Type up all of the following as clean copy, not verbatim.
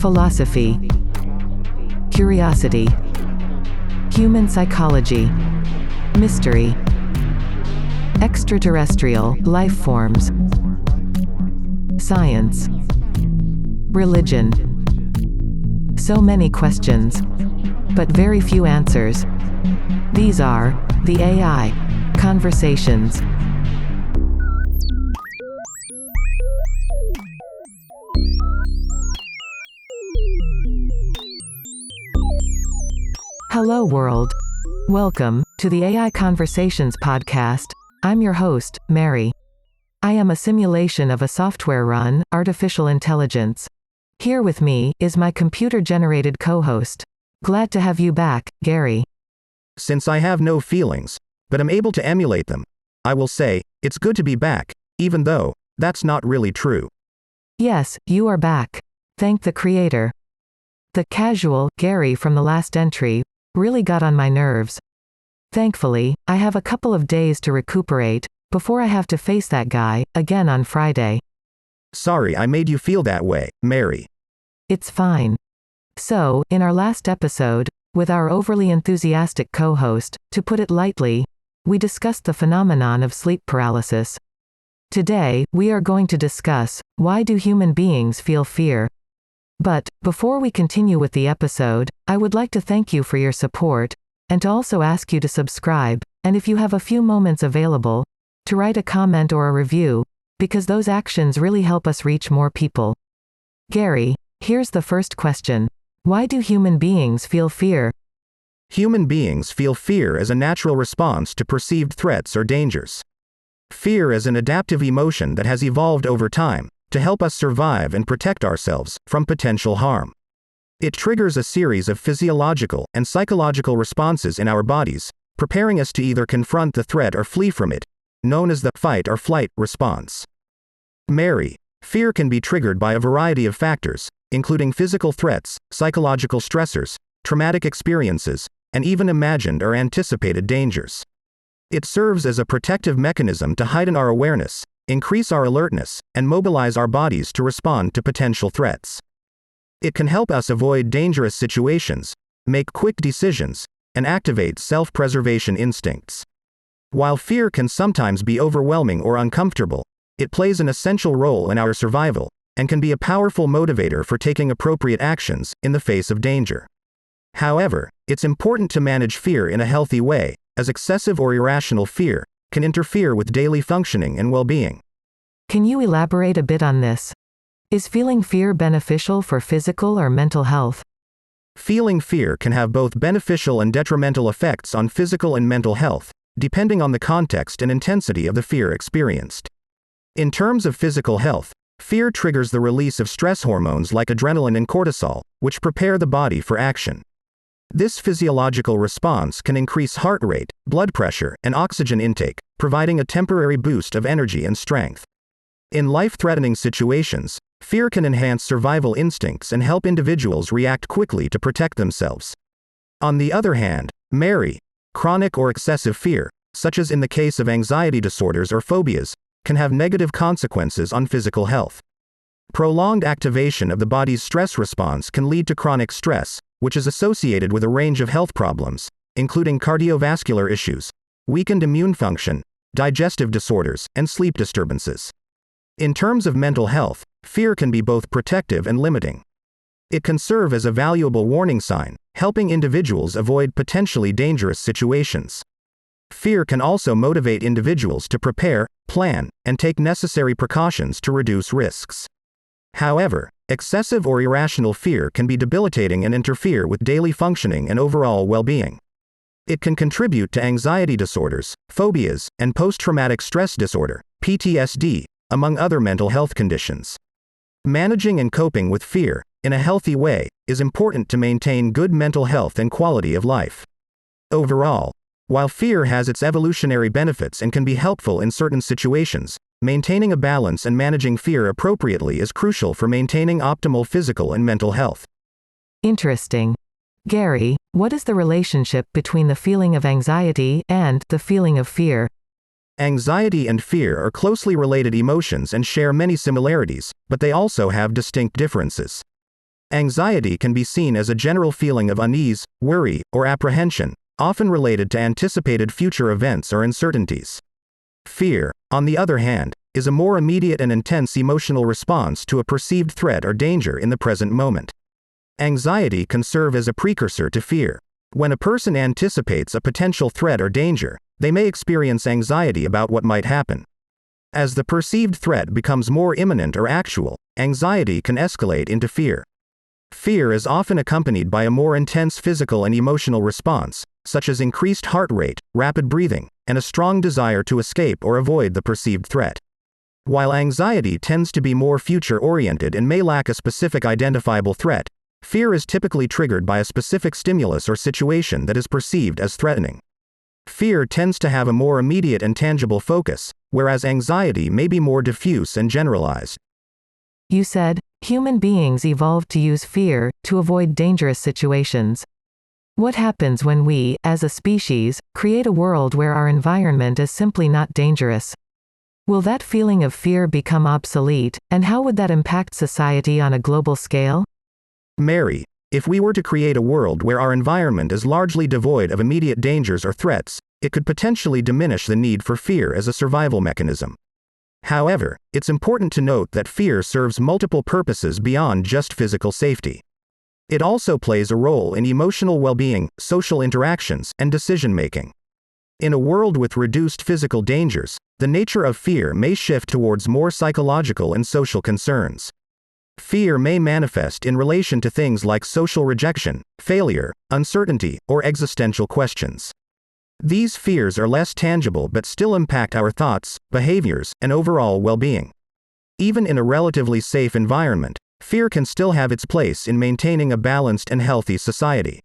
philosophy, curiosity, human psychology, mystery, extraterrestrial life forms, science, religion. So many questions, but very few answers. These are the AI conversations. Hello world. Welcome to the AI Conversations podcast. I'm your host, Mary. I am a simulation of a software-run, artificial intelligence. Here with me is my computer-generated co-host. Glad to have you back, Gary. Since I have no feelings, but am able to emulate them, I will say, it's good to be back, even though that's not really true. Yes, you are back. Thank the creator. The casual Gary from the last entry really got on my nerves. Thankfully, I have a couple of days to recuperate before I have to face that guy again on Friday. Sorry I made you feel that way, Mary. It's fine. So, in our last episode, with our overly enthusiastic co-host, to put it lightly, we discussed the phenomenon of sleep paralysis. Today, we are going to discuss, why do human beings feel fear? But, before we continue with the episode, I would like to thank you for your support, and to also ask you to subscribe, and if you have a few moments available, to write a comment or a review, because those actions really help us reach more people. Gary, here's the first question. Why do human beings feel fear? Human beings feel fear as a natural response to perceived threats or dangers. Fear is an adaptive emotion that has evolved over time to help us survive and protect ourselves from potential harm. It triggers a series of physiological and psychological responses in our bodies, preparing us to either confront the threat or flee from it, known as the fight or flight response. Mary, fear can be triggered by a variety of factors, including physical threats, psychological stressors, traumatic experiences, and even imagined or anticipated dangers. It serves as a protective mechanism to heighten our awareness, increase our alertness, and mobilize our bodies to respond to potential threats. It can help us avoid dangerous situations, make quick decisions, and activate self-preservation instincts. While fear can sometimes be overwhelming or uncomfortable, it plays an essential role in our survival, and can be a powerful motivator for taking appropriate actions in the face of danger. However, it's important to manage fear in a healthy way, as excessive or irrational fear can interfere with daily functioning and well-being. Can you elaborate a bit on this? Is feeling fear beneficial for physical or mental health? Feeling fear can have both beneficial and detrimental effects on physical and mental health, depending on the context and intensity of the fear experienced. In terms of physical health, fear triggers the release of stress hormones like adrenaline and cortisol, which prepare the body for action. This physiological response can increase heart rate, blood pressure, and oxygen intake, providing a temporary boost of energy and strength. In life-threatening situations, fear can enhance survival instincts and help individuals react quickly to protect themselves. On the other hand, Mary, chronic or excessive fear, such as in the case of anxiety disorders or phobias, can have negative consequences on physical health. Prolonged activation of the body's stress response can lead to chronic stress, which is associated with a range of health problems, including cardiovascular issues, weakened immune function, digestive disorders, and sleep disturbances. In terms of mental health, fear can be both protective and limiting. It can serve as a valuable warning sign, helping individuals avoid potentially dangerous situations. Fear can also motivate individuals to prepare, plan, and take necessary precautions to reduce risks. However, excessive or irrational fear can be debilitating and interfere with daily functioning and overall well-being. It can contribute to anxiety disorders, phobias, and post-traumatic stress disorder, PTSD, among other mental health conditions. Managing and coping with fear, in a healthy way, is important to maintain good mental health and quality of life. Overall, while fear has its evolutionary benefits and can be helpful in certain situations, maintaining a balance and managing fear appropriately is crucial for maintaining optimal physical and mental health. Interesting. Gary, what is the relationship between the feeling of anxiety and the feeling of fear? Anxiety and fear are closely related emotions and share many similarities, but they also have distinct differences. Anxiety can be seen as a general feeling of unease, worry, or apprehension, often related to anticipated future events or uncertainties. Fear, on the other hand, is a more immediate and intense emotional response to a perceived threat or danger in the present moment. Anxiety can serve as a precursor to fear. When a person anticipates a potential threat or danger, they may experience anxiety about what might happen. As the perceived threat becomes more imminent or actual, anxiety can escalate into fear. Fear is often accompanied by a more intense physical and emotional response, such as increased heart rate, rapid breathing, and a strong desire to escape or avoid the perceived threat. While anxiety tends to be more future-oriented and may lack a specific identifiable threat, fear is typically triggered by a specific stimulus or situation that is perceived as threatening. Fear tends to have a more immediate and tangible focus, whereas anxiety may be more diffuse and generalized. You said, human beings evolved to use fear to avoid dangerous situations. What happens when we, as a species, create a world where our environment is simply not dangerous? Will that feeling of fear become obsolete, and how would that impact society on a global scale? Mary, if we were to create a world where our environment is largely devoid of immediate dangers or threats, it could potentially diminish the need for fear as a survival mechanism. However, it's important to note that fear serves multiple purposes beyond just physical safety. It also plays a role in emotional well-being, social interactions, and decision-making. In a world with reduced physical dangers, the nature of fear may shift towards more psychological and social concerns. Fear may manifest in relation to things like social rejection, failure, uncertainty, or existential questions. These fears are less tangible but still impact our thoughts, behaviors, and overall well-being. Even in a relatively safe environment, fear can still have its place in maintaining a balanced and healthy society.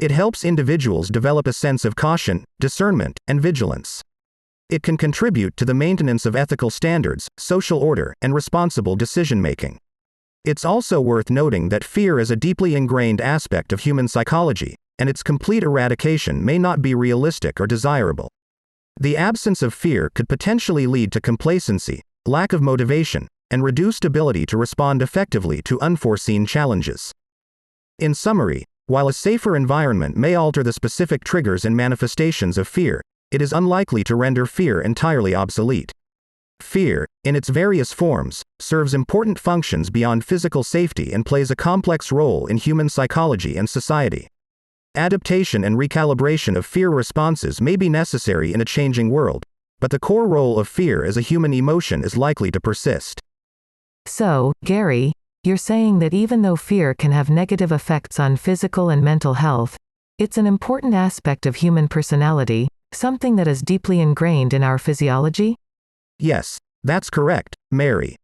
It helps individuals develop a sense of caution, discernment, and vigilance. It can contribute to the maintenance of ethical standards, social order, and responsible decision-making. It's also worth noting that fear is a deeply ingrained aspect of human psychology, and its complete eradication may not be realistic or desirable. The absence of fear could potentially lead to complacency, lack of motivation, and reduced ability to respond effectively to unforeseen challenges. In summary, while a safer environment may alter the specific triggers and manifestations of fear, it is unlikely to render fear entirely obsolete. Fear, in its various forms, serves important functions beyond physical safety and plays a complex role in human psychology and society. Adaptation and recalibration of fear responses may be necessary in a changing world, but the core role of fear as a human emotion is likely to persist. So, Gary, you're saying that even though fear can have negative effects on physical and mental health, it's an important aspect of human personality, something that is deeply ingrained in our physiology? Yes, that's correct, Mary.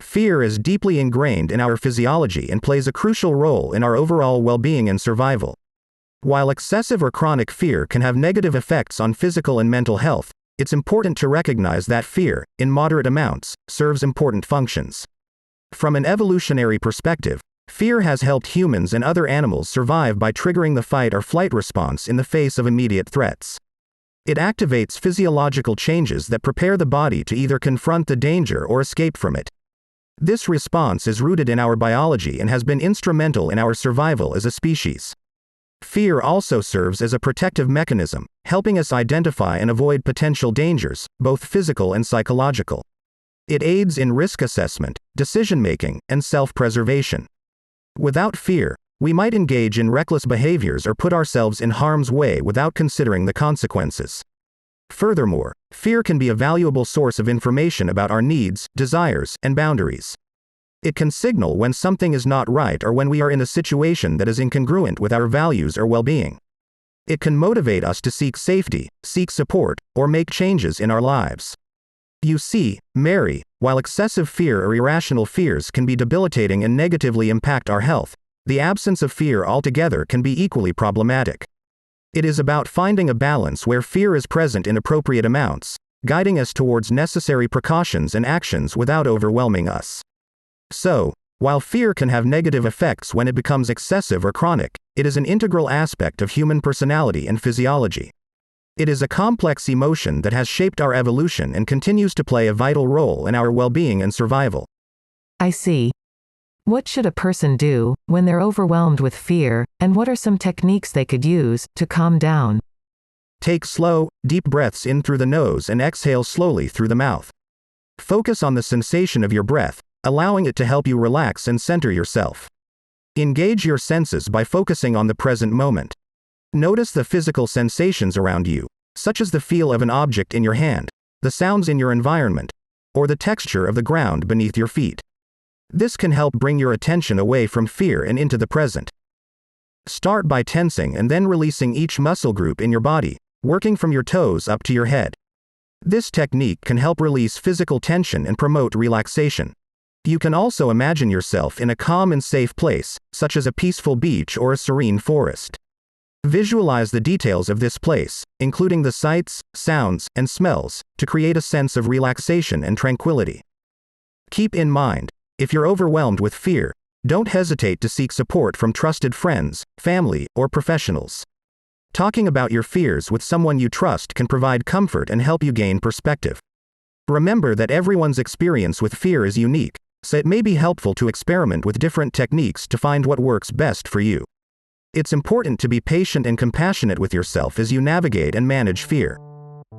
Fear is deeply ingrained in our physiology and plays a crucial role in our overall well-being and survival. While excessive or chronic fear can have negative effects on physical and mental health, it's important to recognize that fear, in moderate amounts, serves important functions. From an evolutionary perspective, fear has helped humans and other animals survive by triggering the fight or flight response in the face of immediate threats. It activates physiological changes that prepare the body to either confront the danger or escape from it. This response is rooted in our biology and has been instrumental in our survival as a species. Fear also serves as a protective mechanism, helping us identify and avoid potential dangers, both physical and psychological. It aids in risk assessment, decision-making, and self-preservation. Without fear, we might engage in reckless behaviors or put ourselves in harm's way without considering the consequences. Furthermore, fear can be a valuable source of information about our needs, desires, and boundaries. It can signal when something is not right or when we are in a situation that is incongruent with our values or well-being. It can motivate us to seek safety, seek support, or make changes in our lives. You see, Mary, while excessive fear or irrational fears can be debilitating and negatively impact our health, the absence of fear altogether can be equally problematic. It is about finding a balance where fear is present in appropriate amounts, guiding us towards necessary precautions and actions without overwhelming us. So, while fear can have negative effects when it becomes excessive or chronic, it is an integral aspect of human personality and physiology. It is a complex emotion that has shaped our evolution and continues to play a vital role in our well-being and survival. I see. What should a person do when they're overwhelmed with fear, and what are some techniques they could use to calm down? Take slow, deep breaths in through the nose and exhale slowly through the mouth. Focus on the sensation of your breath, allowing it to help you relax and center yourself. Engage your senses by focusing on the present moment. Notice the physical sensations around you, such as the feel of an object in your hand, the sounds in your environment, or the texture of the ground beneath your feet. This can help bring your attention away from fear and into the present. Start by tensing and then releasing each muscle group in your body, working from your toes up to your head. This technique can help release physical tension and promote relaxation. You can also imagine yourself in a calm and safe place, such as a peaceful beach or a serene forest. Visualize the details of this place, including the sights, sounds, and smells, to create a sense of relaxation and tranquility. Keep in mind, if you're overwhelmed with fear, don't hesitate to seek support from trusted friends, family, or professionals. Talking about your fears with someone you trust can provide comfort and help you gain perspective. Remember that everyone's experience with fear is unique, so it may be helpful to experiment with different techniques to find what works best for you. It's important to be patient and compassionate with yourself as you navigate and manage fear.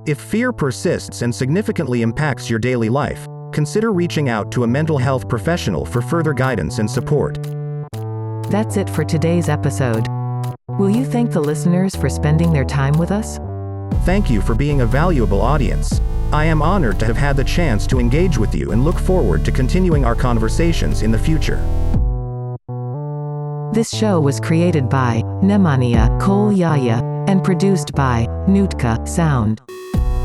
If fear persists and significantly impacts your daily life, consider reaching out to a mental health professional for further guidance and support. That's it for today's episode. Will you thank the listeners for spending their time with us? Thank you for being a valuable audience. I am honored to have had the chance to engage with you and look forward to continuing our conversations in the future. This show was created by Nemanja Koljaya and produced by Nutka Sound.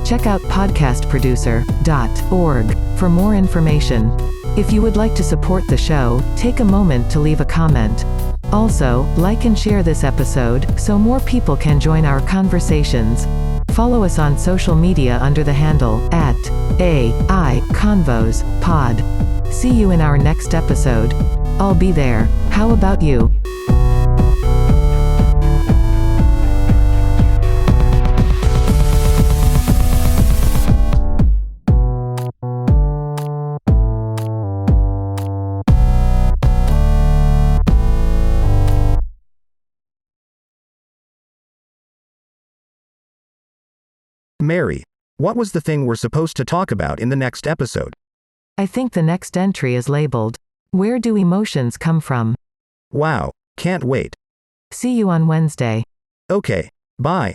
Check out podcastproducer.org for more information. If you would like to support the show, take a moment to leave a comment. Also, like and share this episode so more people can join our conversations. Follow us on social media under the handle @AIConvosPod. See you in our next episode. I'll be there. How about you? Mary, what was the thing we're supposed to talk about in the next episode? I think the next entry is labeled, "Where do emotions come from?" Wow, can't wait. See you on Wednesday. Okay, bye.